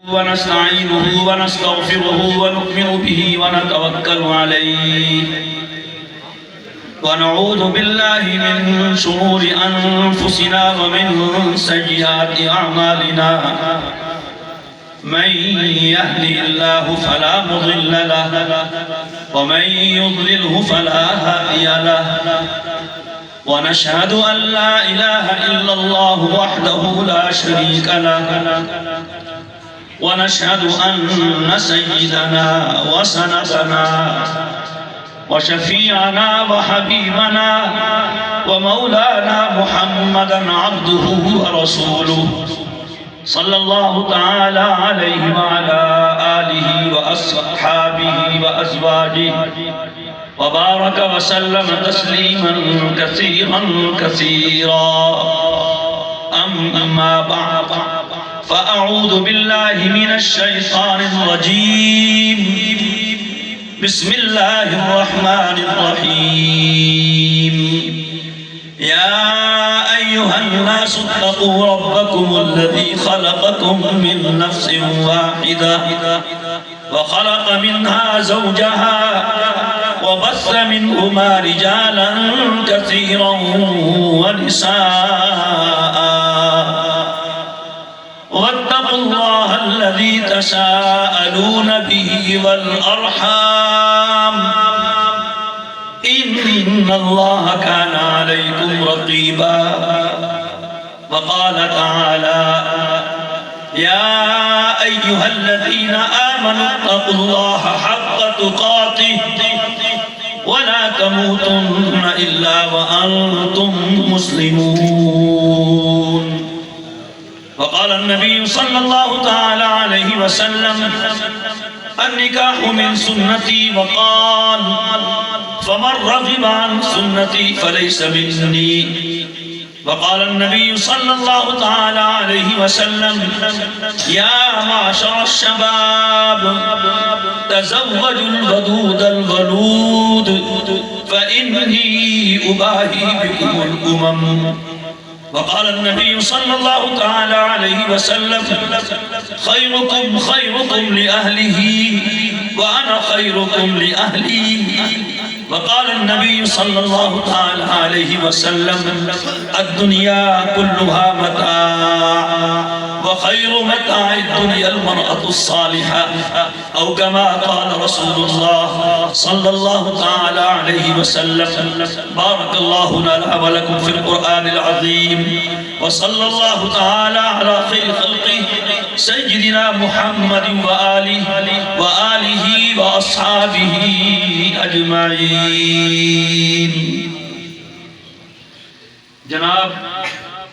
ونستعينه ونستغفره ونؤمن به ونتوكل عليه ونعوذ بالله من شرور أنفسنا ومن سيئات أعمالنا من يهدي الله فلا مضل له ومن يضلله فلا هادي له ونشهد أن لا إله إلا الله وحده لا شريك له ونشهد أن سيدنا وسندنا وشفيعنا وحبيبنا ومولانا محمدا عبده ورسوله صلى الله تعالى عليه وعلى آله وأصحابه وأزواجه وبارك وسلم تسليما كثيرا كثيرا أما بعد فأعوذ بالله من الشيطان الرجيم بسم الله الرحمن الرحيم يا أيها الناس اتقوا ربكم الذي خلقكم من نفس واحدة وخلق منها زوجها وبث منهما رجالا كثيرا ونساء واتقوا الله الذي تساءلون به والأرحام إن الله كان عليكم رقيبا وقال تعالى يا أيها الذين آمنوا اتقوا الله حق تقاته ولا تموتن إلا وأنتم مسلمون وقال النبي صلى الله تعالى عليه وسلم النكاح من سنتي وقال فمن رغب عن سنتي فليس مني وقال النبي صلى الله تعالى عليه وسلم يا معشر الشباب تزوجوا الودود الولود فإني أباهي بكم الأمم وقال النبي صلى الله تعالى عليه وسلم خيركم خيركم لأهله وأنا خيركم لأهلي وقال النبي صلى الله تعالى عليه وسلم الدنيا كلها متاع وخير متاع الدنيا المرأة الصالحة أو كما قال رسول الله صلى الله تعالى عليه وسلم بارك الله لنا ولكم في القرآن العظيم وصلى الله تعالى على خير خلقه سيدنا محمد وآله وأصحابه أجمعين جناب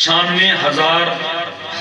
96,000